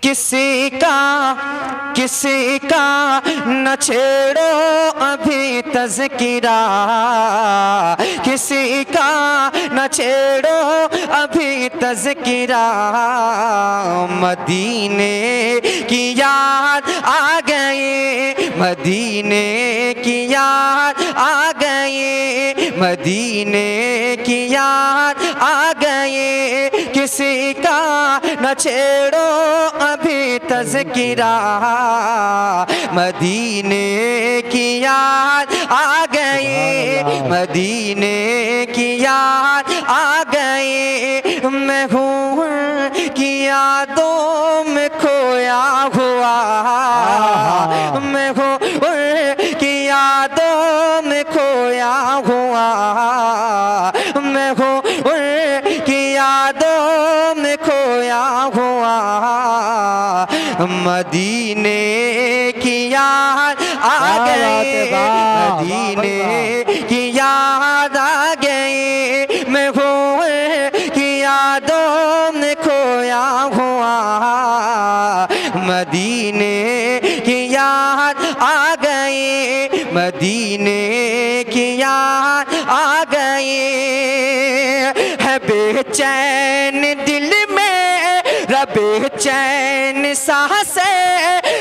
किसी का न छेड़ो अभी तज़किरा, किसी का न छेड़ो अभी तज़किरा। मदीने की याद आ गई, मदीने की याद आ गई, मदीने की याद आ गई। किसी का न छेड़ो अभी तज़किरा, मदीने की याद आ गई, मदीने की याद आ गई। मैं हूँ की यादों में खोया हुआ, मैं हूँ की यादों में खोया हुआ, मैं हूँ की यादों में खोया हुआ। मदीने की याद आ गई, मदीने की याद आ गई। मैं हूँ की यादों में खोया हुआ, मदीने की याद आ गई, मदीने की याद आ गई। है बेचैन दिल में बेचैन सांसे,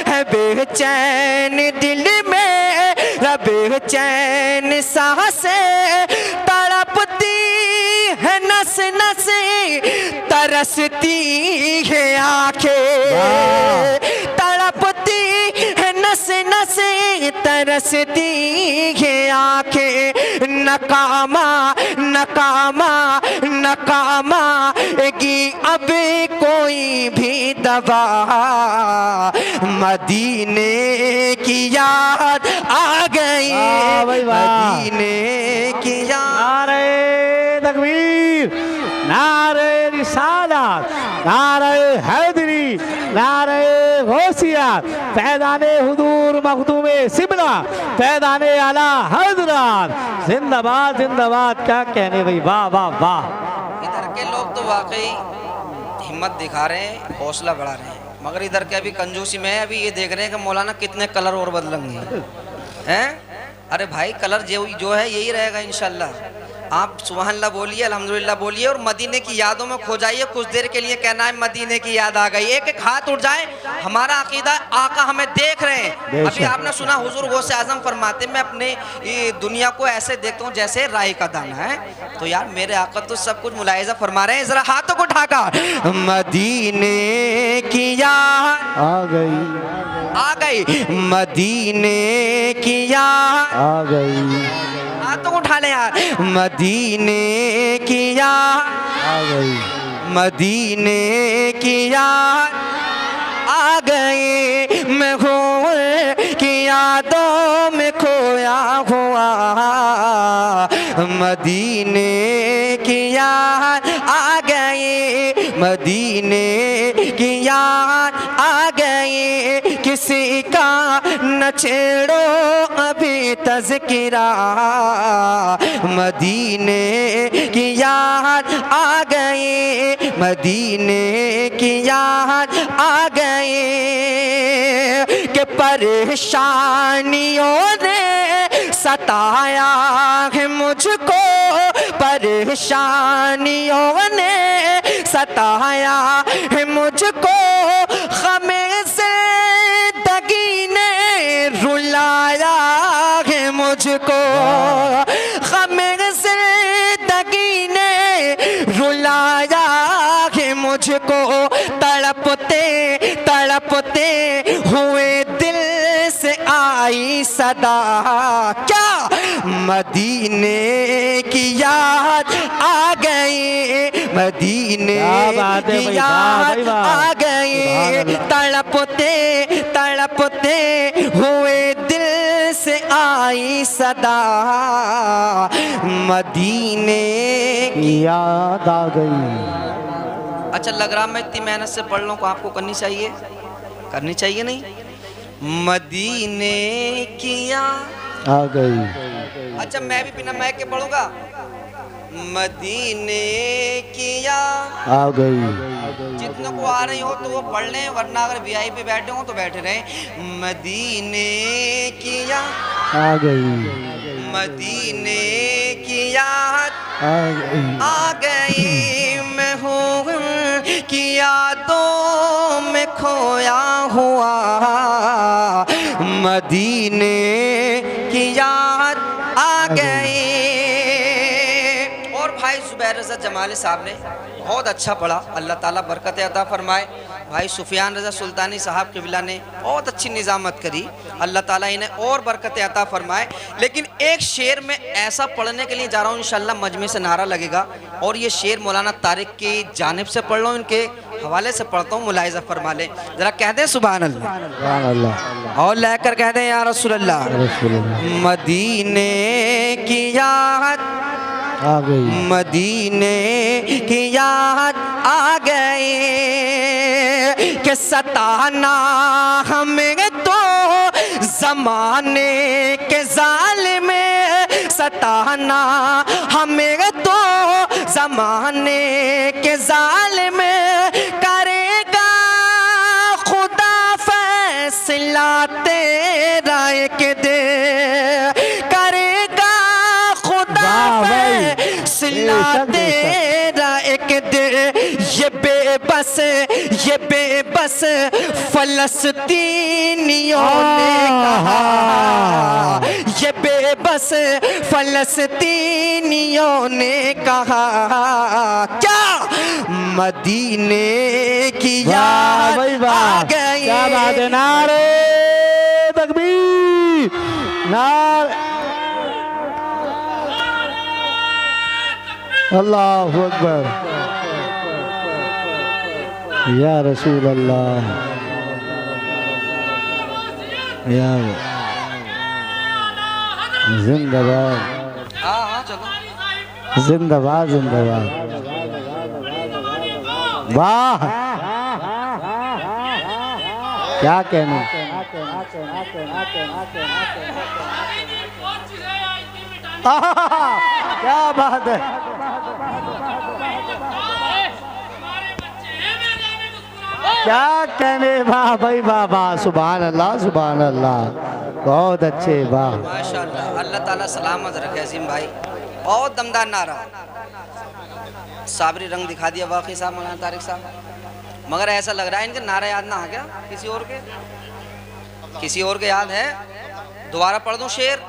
है बेचैन दिल में बेचैन सांसे। तड़पती है नस नस, तरसती है आंखें, तड़पती है नस नस, तरसती है आंखें। नकामा नकामा नकामा की अब कोई भी दवा। मदीने की याद आ गई, मदीने की याद। नारे तकबीर, नारे रिसालत, नारे हैदरी, नारे गौसिया, पैदाने हुजूर मखदूमे सिबला, पैदाने आला हजरत। जिंदाबाद जिंदाबाद, क्या कहने भाई, वाह वाह वाह। इधर के लोग तो वाकई हिम्मत दिखा रहे हैं, हौसला बढ़ा रहे हैं, मगर इधर के अभी कंजूसी में है। अभी ये देख रहे हैं कि मौलाना कितने कलर और बदलेंगे हैं। अरे भाई कलर जो है यही रहेगा इंशाल्लाह। आप सुभान अल्लाह बोलिए, अल्हम्दुलिल्लाह बोलिए और मदीने की यादों में खो जाइए। कुछ देर के लिए कहना है मदीने की याद आ गई, एक एक हाथ उठ जाए। हमारा अकीदा, आका हमें देख रहे हैं। अभी आपने सुना हुजूर गौसे आजम फरमाते, मैं अपने दुनिया को ऐसे देखता हूँ जैसे राई का दाना है। तो यार मेरे आका तो सब कुछ मुलाहिजा फरमा रहे हैं। जरा हाथों को उठाकर मदीने की याद आ गई, आ गई, मदीने की याद आ गई, हाथों को उठा ले यार। मदीने की याद आ गई, मदीने की याद आ गई। मैं हूँ की यादों में खोया हुआ, मदीने की याद आ गई, मदीने की याद आ गई। किसी का न छेड़ो अभी तज़किरा, मदीने की याद आ गई, मदीने की याद आ गई। कि परेशानियों ने सताया है मुझको, परेशानियों ने सताया है मुझको। ग़मे से दगी ने रुलाया है मुझको, ग़मे से दगी ने रुलाया है मुझको। तड़पते तड़पते हुए दिल से आई सदा, क्या मदीने की याद आ गई, मदीने की याद आ गई। तड़पते तड़पते हुए दिल से आई सदा, मदीने की याद आ गई। अच्छा लग रहा मैं इतनी मेहनत से पढ़ लूँ को आपको करनी चाहिए, करनी चाहिए नहीं। मदीने की याद आ गई। अच्छा मैं भी बिना मैक के पढ़ूंगा, मदीने की याद आ गई। जितनों को आ रही हो तो वो पढ़ लें, वरना अगर वीआई पे बैठे हो तो बैठे रहें। मदीने की याद आ गई। मदीने की याद आ गई। आ गई। मैं हूँ कि यादों में खोया हुआ, मदीने की याद आ गई। और भाई जुबैर रज़ा जमाली साहब ने बहुत अच्छा पढ़ा, अल्लाह ताला बरकत अता फरमाए। भाई सुफियान रज़ा सुल्तानी साहब क़िबला ने बहुत अच्छी निज़ामत करी, अल्लाह ताला इन्हें और बरकत अता फरमाए। लेकिन एक शेर में ऐसा पढ़ने के लिए जा रहा हूँ, इंशाअल्लाह मजमे से नारा लगेगा। और ये शेर मौलाना तारिक की जानिब से पढ़ लो, इनके हवाले से पढ़ता हूँ, मुलाहिज़ा फरमा लें। ज़रा कह दें सुभान अल्लाह, सुभान अल्लाह। और लेकर कह दें या रसूल अल्लाह। रसूलुल्लाह। मदीने की याद आ गई। मदीने की याद आ गई कि सताना हमें तो ज़माने के ज़ालिम, सताना हमें तो ज़माने के ज़ालिम, करेगा खुदा फैसला तेरा एक दे, करेगा खुदा फैसला तेरा एक दे। ये बेबस फलस्तीनियों ने कहा, ये बेबस फलस्तीनियों ने कहा, क्या मदीने की याद आ गई। क्या बात है, नारे तकबीर, नारे अल्लाहु अकबर, या रसूल अल्लाह, या जिंदाबाद, हाँ हाँ चलो। जिंदाबाद, जिंदाबाद। वाह, क्या कहने। क्या बात है। क्या कहने, वाह भाई वाह वाह, सुभान अल्लाह, सुभान अल्लाह, बहुत अच्छे, वाह माशाअल्लाह, अल्लाह ताला सलामत रखे अजीम भाई, बहुत दमदार नारा। साबरी रंग दिखा दिया वाकई साहब, मौलाना तारिक साहब। मगर ऐसा लग रहा है इनके नारा याद ना आ गया, किसी और के याद है? दोबारा पढ़ दूं शेर?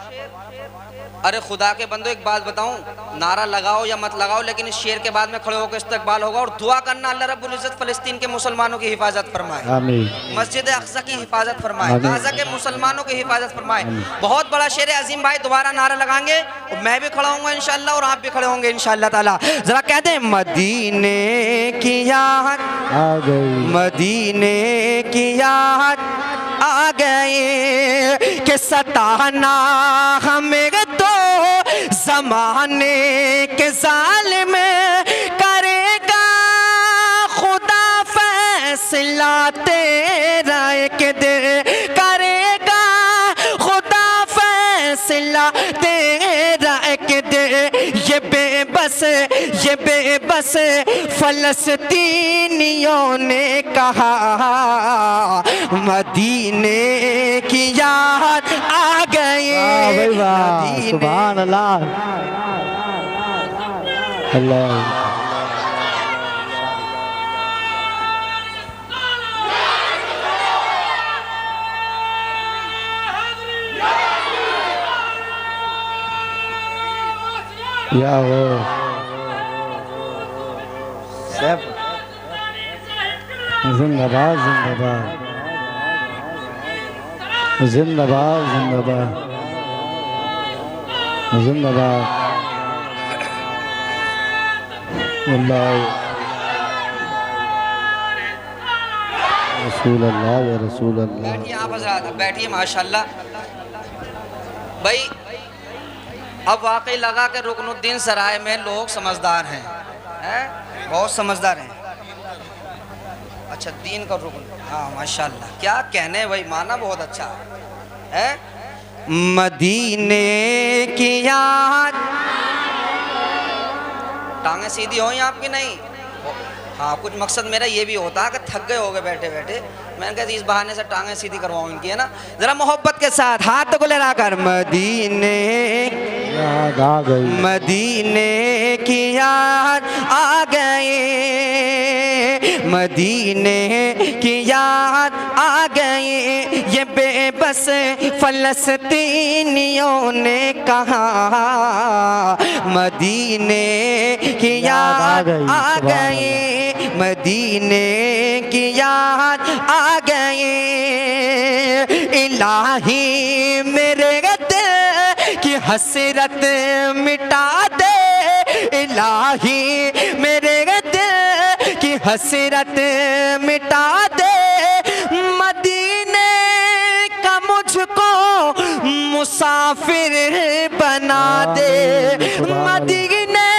अरे खुदा के बंदो, एक बात बताऊं, नारा लगाओ या मत लगाओ, लेकिन इस शेर के बाद में खड़े होकर इस्तकबाल होगा और दुआ करना अल्लाह रब्बुल इज्जत फ़लस्तीन के मुसलमानों की हिफाजत फरमाए, आमीन। मस्जिद अक़सा की हिफाजत फरमाए, गाज़ा के मुसलमानों की हिफाजत फरमाए। बहुत बड़ा शेर है अजीम भाई, दोबारा नारा लगाएंगे और मैं भी खड़ा होऊंगा इंशाअल्लाह और आप भी खड़े होंगे इंशाअल्लाह ताला। जरा कहते हैं मदीने की याद आ गई, मदीने की याद आ गई कि सताना हमें तो ज़माने के ज़ालिम, करेगा खुदा फैसला तेरा एक दे, करेगा खुदा फैसला तेरा एक दे। ये बेबस फलस्तीनियों ने कहा, मदीने की याद आ गई। वाह भाई वाह, सुभान अल्लाह, अल्लाह। या हो सब, जिंदाबाद, जिंदाबाद, जिंदाबाद, जिंदाबाद, जिंदाबाद, अल्लाह रसूल अल्लाह, या रसूल अल्लाह। बैठिए आप हज़रात, बैठिए माशाल्लाह। भाई अब वाकई लगा कि रुकनुद्दीन सराय में लोग समझदार हैं, बहुत समझदार हैं। अच्छा, दीन का रुकन, हाँ माशाल्लाह, क्या कहने भाई, माना बहुत अच्छा है। मदीने की याद टांगे सीधी हो या आपकी नहीं? हाँ, कुछ मकसद मेरा ये भी होता है कि थक गए होगे बैठे बैठे, मैंने कहा इस बहाने से टांगे सीधी करवाऊँ इनकी, है ना। जरा मोहब्बत के साथ हाथ को लहराकर मदीने याद आ गई, मदीने की याद आ गए, मदीने की याद आ गए, ये बेबस फलस्तीनियों ने कहा, मदीने की याद आ गए, मदीने की याद आ गए, इलाही मेरे दिल की हसरत मिटा दे, इलाही मेरे दिल की हसरत मिटा दे, मदीने का मुझको मुसाफिर बना दे, मदीने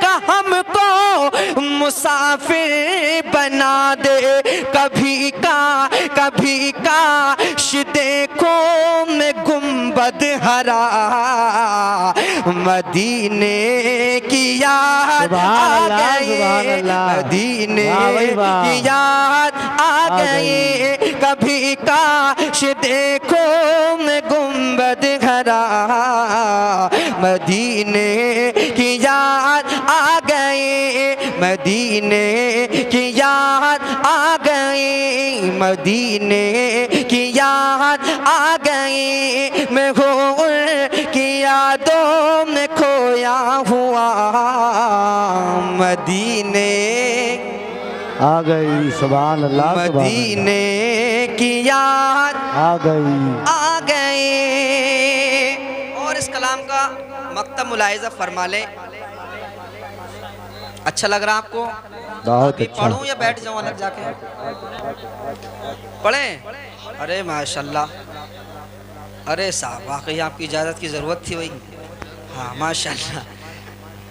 का हमको मुसाफिर बना दे, कभी का देखो मैं गुंबद हरा, मदीने की याद आ गई, मदीने की याद आ गई, कभी काश देखो मैं गुंबद हरा, मदीने की याद आ गई, मदीने की याद आ गई, मदीने की याद आ गई, मैं हूँ की यादों में खोया हुआ, मदीने आ गई, सुभान अल्लाह, मदीने की याद आ गई, आ गई। और इस कलाम का मकतब मुलाहिजा फरमा लें। अच्छा लग रहा आपको? बहुत अच्छा। पढ़ूं या बैठ जाऊं अलग जाके? पढ़ें? अरे माशाल्लाह, अरे साहब वाकई आपकी इजाज़त की ज़रूरत थी भाई। हाँ माशाल्लाह,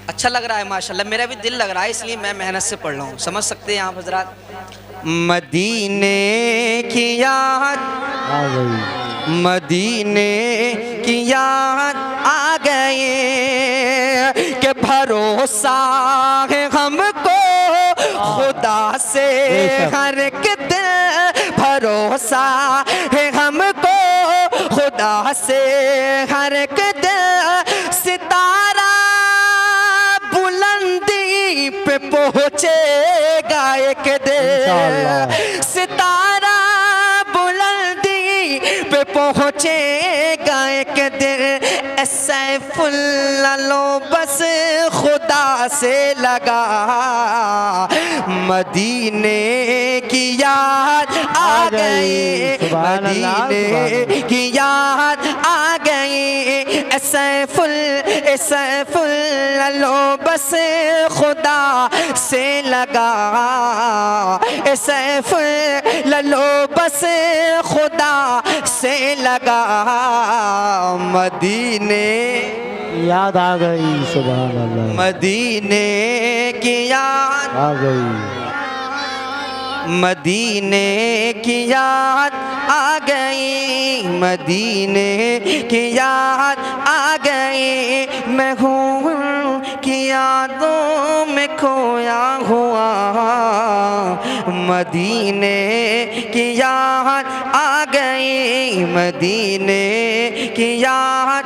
अच्छा लग रहा है माशाल्लाह, मेरा भी दिल लग रहा है, इसलिए मैं मेहनत से पढ़ रहा हूँ, समझ सकते हैं आप हजरात। मदीने की याद आ गई, मदीने की याद आ गए, के भरोसा है हमको खुदा से हर एक दिल, भरोसा है हमको खुदा से हर एक दिल, सितारा बुलंदी पे पहुँचेगा एक दिन, सितारा बुलंदी पे पहुँचेगा एक दिन, सैफुल्लाह लो बस खुदा से लगा, मदीने की याद आ गई, मदीने की याद आ गई, सैफुल्लाह लो बस खुदा से लगा, सैफुल्लाह लो बस खुदा से लगा, मदीने याद आ गई, सुभान अल्लाह, मदीने की याद आ गई, मदीने की याद आ गई, मदीने की याद आ गई, मैं हूँ की यादों में खोया हुआ, मदीने की याद आ गई, मदीने की याद